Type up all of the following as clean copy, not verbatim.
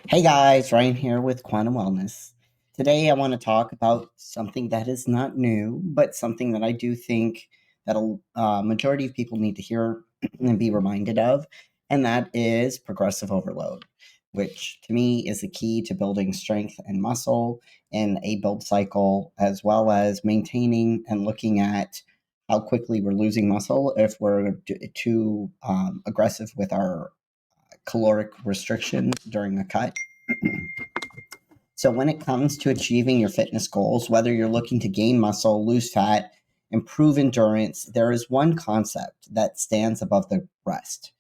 Hey guys, Ryan here with Quantum Wellness. Today I want to talk about something that is not new, but something that I do think that a majority of people need to hear and be reminded of, and that is progressive overload, which to me is the key to building strength and muscle in a build cycle, as well as maintaining and looking at how quickly we're losing muscle if we're too aggressive with our caloric restriction during a cut. So, when it comes to achieving your fitness goals, whether you're looking to gain muscle, lose fat, improve endurance, there is one concept that stands above the rest,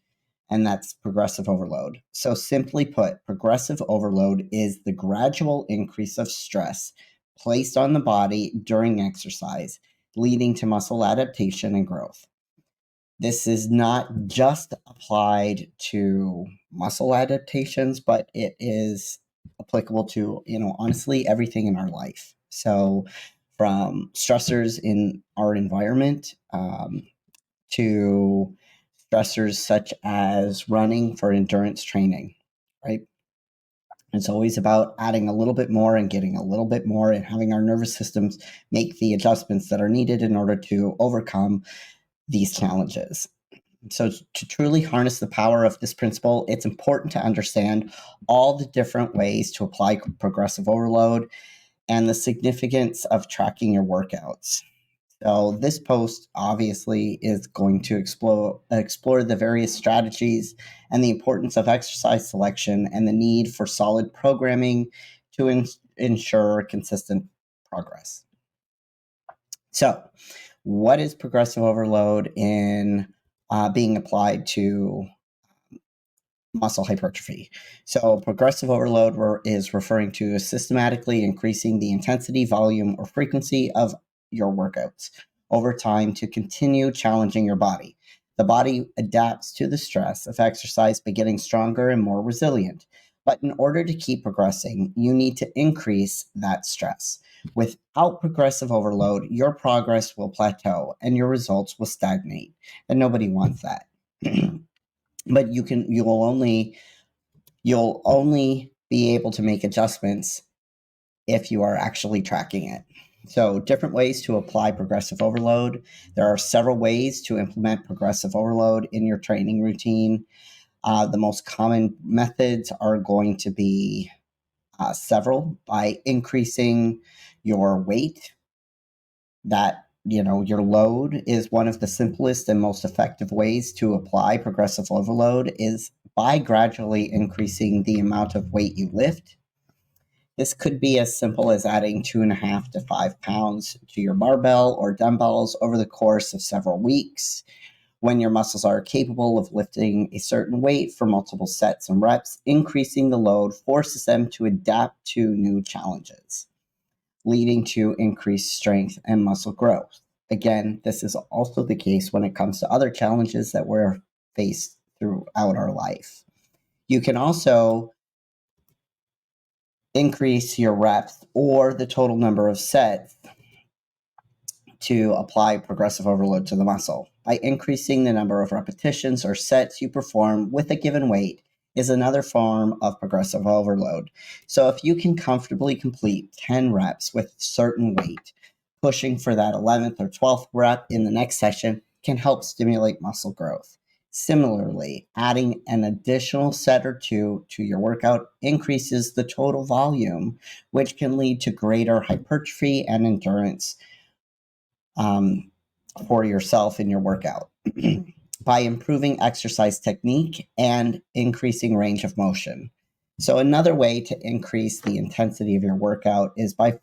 and that's progressive overload. So, simply put, progressive overload is the gradual increase of stress placed on the body during exercise, leading to muscle adaptation and growth. This is not just applied to muscle adaptations, but it is applicable to, honestly, everything in our life. So, from stressors in our environment to stressors such as running for endurance training, right? It's always about adding a little bit more and getting a little bit more and having our nervous systems make the adjustments that are needed in order to overcome these challenges. So, to truly harness the power of this principle, it's important to understand all the different ways to apply progressive overload and the significance of tracking your workouts. So, this post obviously is going to explore the various strategies and the importance of exercise selection and the need for solid programming to ensure consistent progress. So, what is progressive overload in being applied to muscle hypertrophy? So, progressive overload is referring to systematically increasing the intensity, volume, or frequency of your workouts over time to continue challenging your body. The body adapts to the stress of exercise by getting stronger and more resilient. But in order to keep progressing, you need to increase that stress. Without progressive overload, your progress will plateau and your results will stagnate. And nobody wants that. But you'll only be able to make adjustments if you are actually tracking it. So, different ways to apply progressive overload. There are several ways to implement progressive overload in your training routine. The most common methods are going to be several by increasing your weight. Your load is one of the simplest and most effective ways to apply progressive overload is by gradually increasing the amount of weight you lift. This could be as simple as adding 2.5 to 5 pounds to your barbell or dumbbells over the course of several weeks. When your muscles are capable of lifting a certain weight for multiple sets and reps, increasing the load forces them to adapt to new challenges, leading to increased strength and muscle growth. Again, this is also the case when it comes to other challenges that we're faced throughout our life. You can also increase your reps or the total number of sets to apply progressive overload to the muscle. By increasing the number of repetitions or sets you perform with a given weight is another form of progressive overload. So if you can comfortably complete 10 reps with a certain weight, pushing for that 11th or 12th rep in the next session can help stimulate muscle growth. Similarly, adding an additional set or two to your workout increases the total volume, which can lead to greater hypertrophy and endurance for yourself in your workout by improving exercise technique and increasing range of motion. So another way to increase the intensity of your workout is by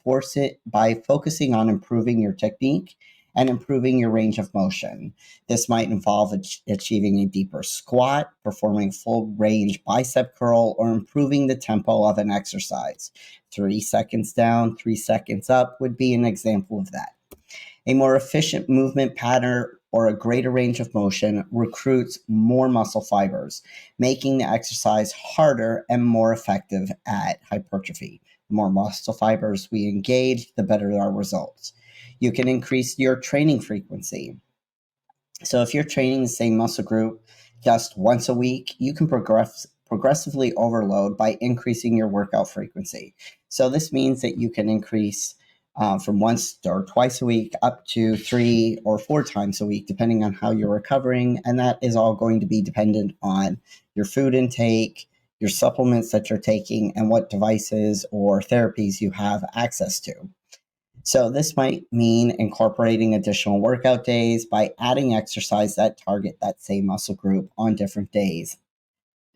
focusing on improving your technique and improving your range of motion. This might involve achieving a deeper squat, performing full range bicep curl, or improving the tempo of an exercise. 3 seconds down, 3 seconds up would be an example of that. A more efficient movement pattern or a greater range of motion recruits more muscle fibers, making the exercise harder and more effective at hypertrophy. The more muscle fibers we engage, the better our results. You can increase your training frequency. So if you're training the same muscle group just once a week, you can progressively overload by increasing your workout frequency. So this means that you can increase from once or twice a week up to 3 or 4 times a week, depending on how you're recovering. And that is all going to be dependent on your food intake, your supplements that you're taking, and what devices or therapies you have access to. So this might mean incorporating additional workout days by adding exercise that target that same muscle group on different days.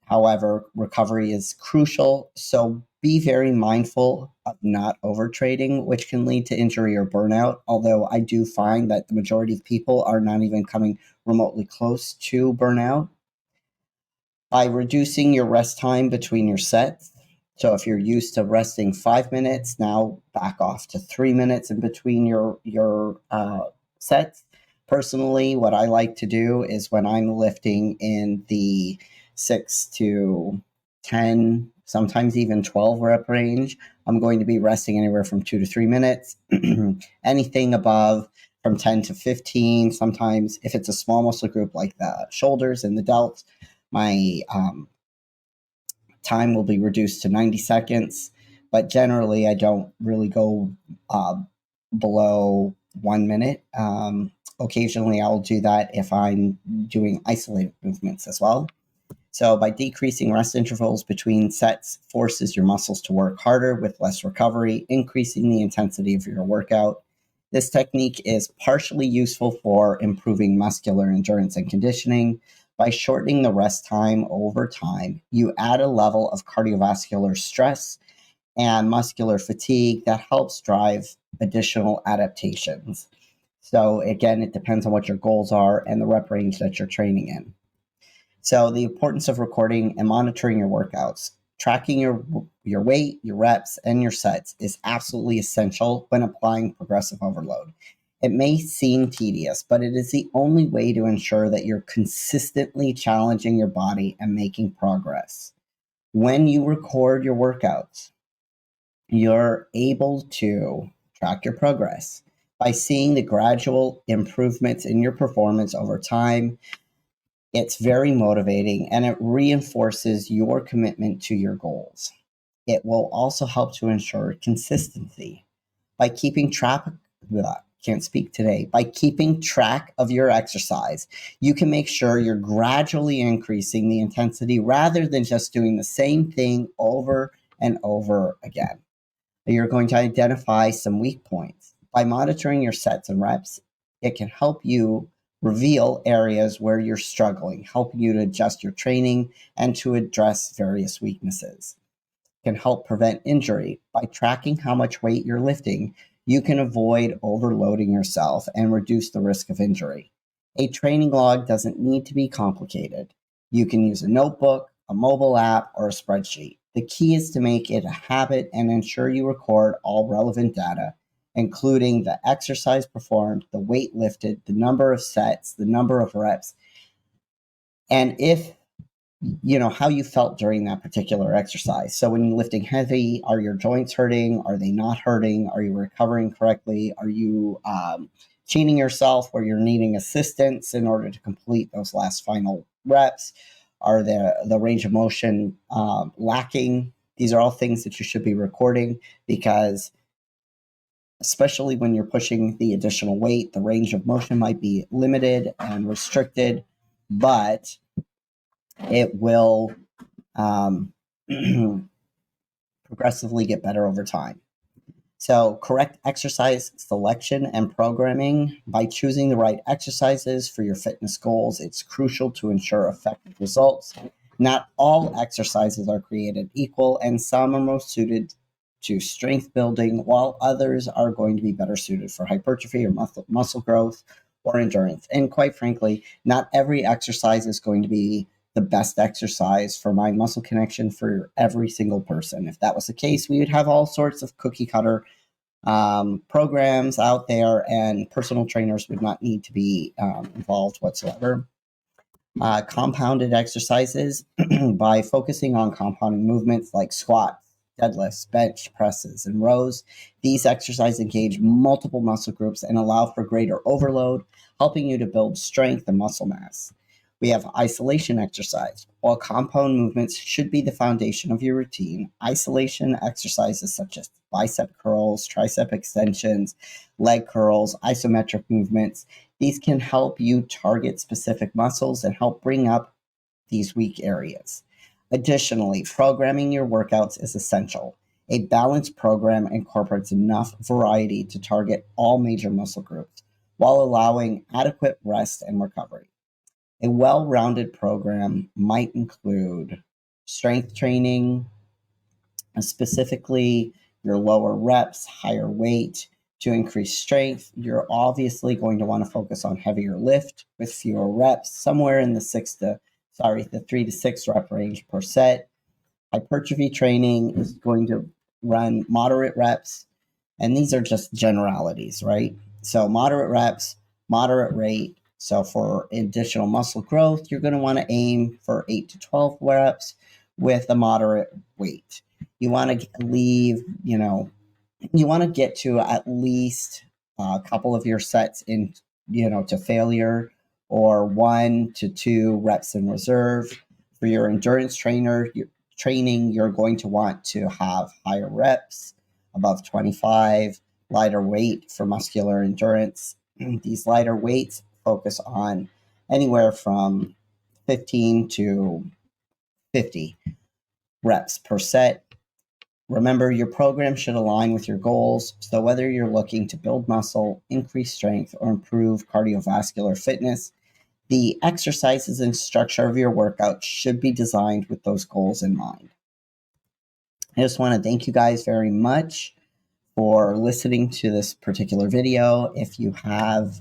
However, recovery is crucial, so be very mindful of not overtraining, which can lead to injury or burnout. Although I do find that the majority of people are not even coming remotely close to burnout. By reducing your rest time between your sets, so if you're used to resting 5 minutes, now back off to 3 minutes in between your sets. Personally, what I like to do is when I'm lifting in the 6 to 10, sometimes even 12 rep range, I'm going to be resting anywhere from 2 to 3 minutes. Anything above from 10 to 15, sometimes if it's a small muscle group like the shoulders and the delts, my time will be reduced to 90 seconds, but generally I don't really go below 1 minute. Occasionally I'll do that if I'm doing isolated movements as well. So by decreasing rest intervals between sets forces your muscles to work harder with less recovery, increasing the intensity of your workout. This technique is partially useful for improving muscular endurance and conditioning. By shortening the rest time over time, you add a level of cardiovascular stress and muscular fatigue that helps drive additional adaptations. So again, it depends on what your goals are and the rep range that you're training in. So the importance of recording and monitoring your workouts. Tracking your weight, your reps, and your sets is absolutely essential when applying progressive overload. It may seem tedious, but it is the only way to ensure that you're consistently challenging your body and making progress. When you record your workouts, you're able to track your progress by seeing the gradual improvements in your performance over time. It's very motivating and it reinforces your commitment to your goals. It will also help to ensure consistency by keeping track. Can't speak today. By keeping track of your exercise, you can make sure you're gradually increasing the intensity rather than just doing the same thing over and over again. You're going to identify some weak points. By monitoring your sets and reps, it can help you reveal areas where you're struggling, helping you to adjust your training and to address various weaknesses. It can help prevent injury. By tracking how much weight you're lifting, you can avoid overloading yourself and reduce the risk of injury. A training log doesn't need to be complicated. You can use a notebook, a mobile app, or a spreadsheet. The key is to make it a habit and ensure you record all relevant data, including the exercise performed, the weight lifted, the number of sets, the number of reps, and if how you felt during that particular exercise. So when you're lifting heavy, are your joints hurting? Are they not hurting? Are you recovering correctly? Are you cheating yourself where you're needing assistance in order to complete those last final reps? Are the range of motion lacking? These are all things that you should be recording because especially when you're pushing the additional weight, the range of motion might be limited and restricted, but it will progressively get better over time. So correct exercise selection and programming. By choosing the right exercises for your fitness goals, it's crucial to ensure effective results. Not all exercises are created equal, and some are most suited to strength building, while others are going to be better suited for hypertrophy or muscle growth or endurance. And quite frankly, not every exercise is going to be the best exercise for mind muscle connection for every single person. If that was the case, we would have all sorts of cookie cutter programs out there, and personal trainers would not need to be involved whatsoever. Compounded exercises by focusing on compounding movements like squats, deadlifts, bench presses, and rows. These exercises engage multiple muscle groups and allow for greater overload, helping you to build strength and muscle mass. We have isolation exercise. While compound movements should be the foundation of your routine, isolation exercises such as bicep curls, tricep extensions, leg curls, isometric movements, these can help you target specific muscles and help bring up these weak areas. Additionally, programming your workouts is essential. A balanced program incorporates enough variety to target all major muscle groups while allowing adequate rest and recovery. A well-rounded program might include strength training, specifically your lower reps, higher weight. To increase strength, you're obviously going to want to focus on heavier lift with fewer reps, somewhere in the 3 to 6 rep range per set. Hypertrophy training is going to run moderate reps, and these are just generalities, right? So moderate reps, moderate rate. So for additional muscle growth, you're going to want to aim for 8 to 12 reps with a moderate weight. You want to leave, you want to get to at least a couple of your sets in, to failure, or 1 to 2 reps in reserve. For your endurance training, you're going to want to have higher reps, above 25, lighter weight for muscular endurance. These lighter weights focus on anywhere from 15 to 50 reps per set. Remember, your program should align with your goals, so whether you're looking to build muscle, increase strength, or improve cardiovascular fitness, the exercises and structure of your workout should be designed with those goals in mind. I just want to thank you guys very much for listening to this particular video. If you have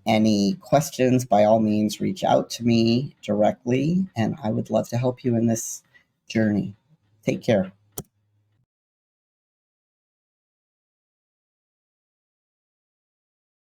any questions, by all means, reach out to me directly, and I would love to help you in this journey. Take care.